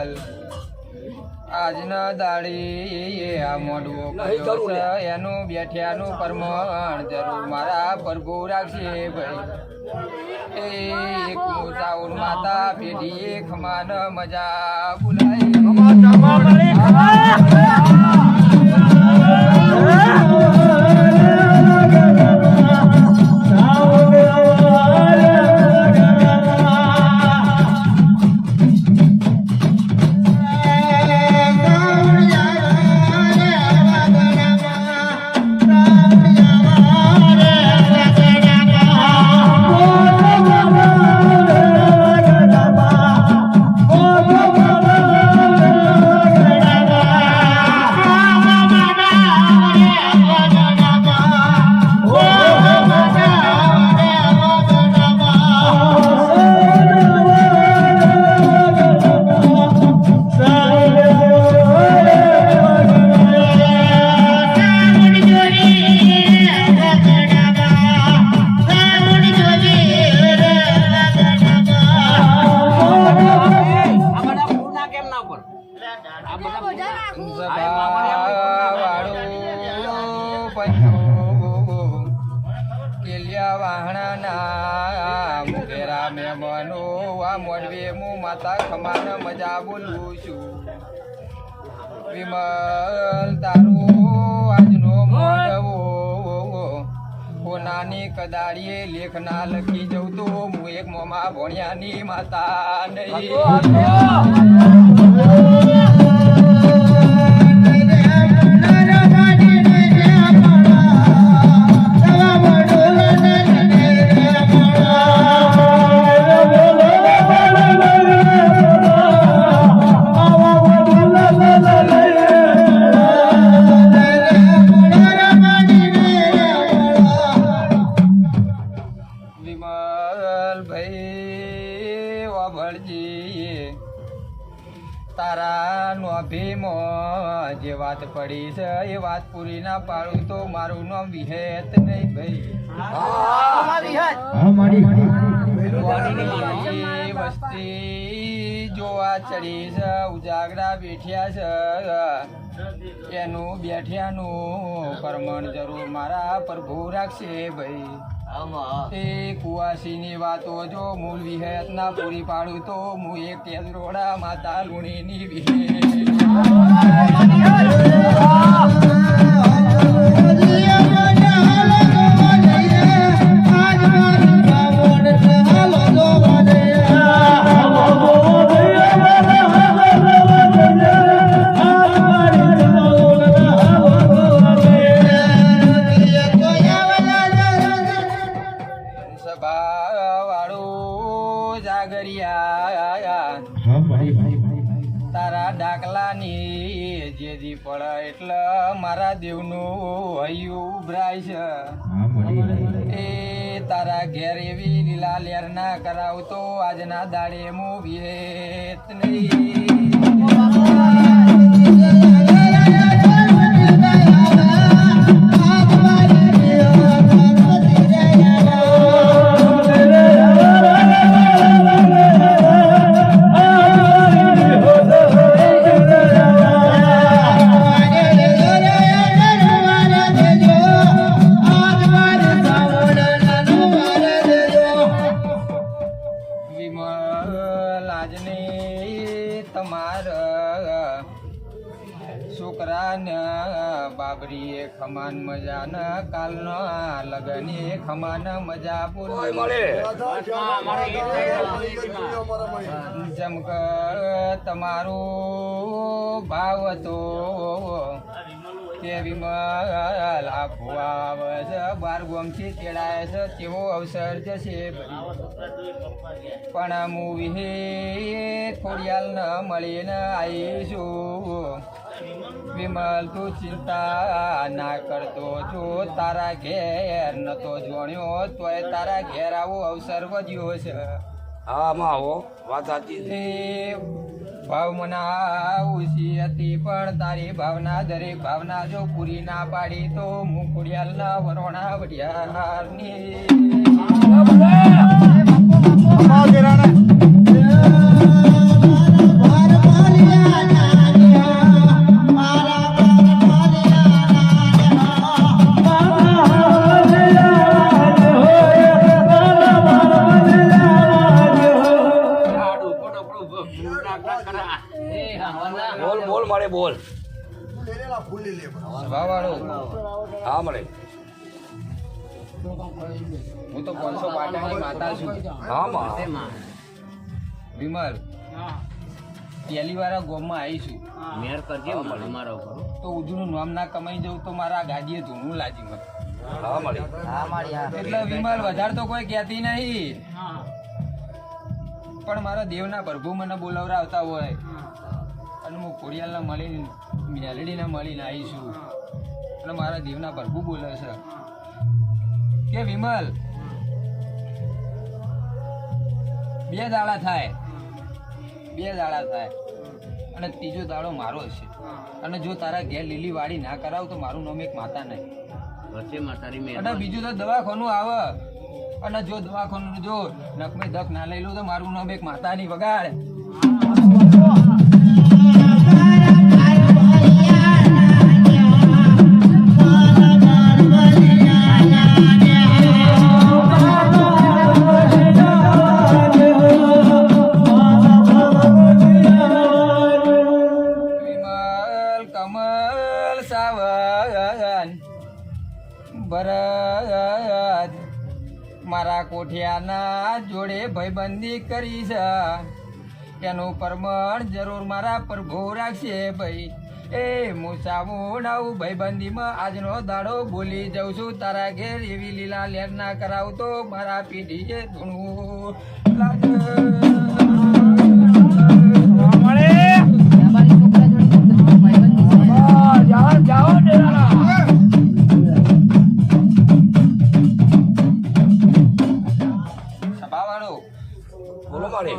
વિમલ આજના દાડી આ મોડવો કર્યો છે એનું બેઠ્યાનું પરમણ જરૂર મારા પ્રભુ રાખશે ભાઈ એક મોટાઉર માતા પેઢી ખમાન મજા બોલાય માતા ખમાન મજા બોલું છું વિમલ તારો આજનો મોઢવો કોનાની કદાળીએ લેખ ના લખી જઉં તો હું એક મોમાં ભણ્યાની માતા નહીં તારા નોભીમાં જે વાત પડી છે એ વાત પૂરી ના પાડું તો મારું નામ વિહેત નહીં ભાઈ વસ્તી જોવા ચડી છે ઉજાગરા બેઠ્યા છે એનું બેઠ્યાનું પરમણ જરૂર મારા પ્રભુ રાખશે ભાઈ એ કુવાસીની વાતો જો મૂળ વિહેત ના પૂરી પાડું તો હું એક તેજરોડા માતા લુણીની વિહેત તારા ડાકલાની જેજી પડે એટલે મારા દેવનું હૈયું ઉભરાય છે એ તારા ઘેર એવી લીલા લેર ના કરાવતો આજના દાડે હું વિહેત નહીં છોકરાને બાબરીએ ખમાન મજા ન કાલનો લગને ખમાન મજા જમક તમારો ભાવ હતો કે વિમલ આપવા છે 12 ગોમથી તેડાય છે કેવો અવસર જશે પણ હું વિહે ખોડિયાલ ન મળીને આવીશું વિમલ તું ચિંતા ના કરતો જો તારા ઘેર નતો જોણ્યો તોય તારા ઘેર આવો અવસર વધ્યો છે હા માં આવો વાત સાચી છે ભાવના ઓછી હતી પણ તારી ભાવના દરેક ભાવના જો પૂરી ના પાડી તો હું ખોડિયાલના વરોણા વડિયારની બાપુ બોલ બોલ મળે બોલ સ્વભાવવાળો હા મળે હું તો 500 પાટાની માતા છું હા માં વિમલ પહેલી વાર આ ગામમાં આવી છું મેર કરજે અમારા ઉપર તો ઉજળું નામ ના કમાઈ જવું તો મારા ગાડીએ ધૂણું લાજી મને હા મળે એટલે વિમલ વધારે તો કોઈ કહેતી નહીં પણ મારા દેવના પ્રભુ મને બોલાવરાવતા હોય અને હું ખોડિયાલને મળીને મેલડીને મળીને આવીશું અને મારા દેવના પ્રભુ બોલે છે કે વિમલ 2 દાડા થાય અને ત્રીજો દાડો મારો હશે અને જો તારા ઘેર લીલી વાડી ના કરાવ તો મારું નામ એક માતા નહીં વચ્ચે માતારી મેર અને બીજું તો દવાખાનું આવે અને જો દવાખાનું જો નકમે ધક ના લઈ લઉં તો મારું નામ એક માતાની વગાડ વિમલ કમલ સાવન ભરત મારા કોઠિયાના જોડે ભાઈબંધી કરી છે એનું પ્રમાણ જરૂર મારા પ્રભુ રાખશે ભાઈ એ મુસામું આવું ભાઈબંધીમાં આજનો દાડો બોલી જાઉં છું તારા ઘેર એવી લીલા લેર ના કરાવતો મારા પીઢીએ ધૂણું લાગે સભાવાળો બોલો મળે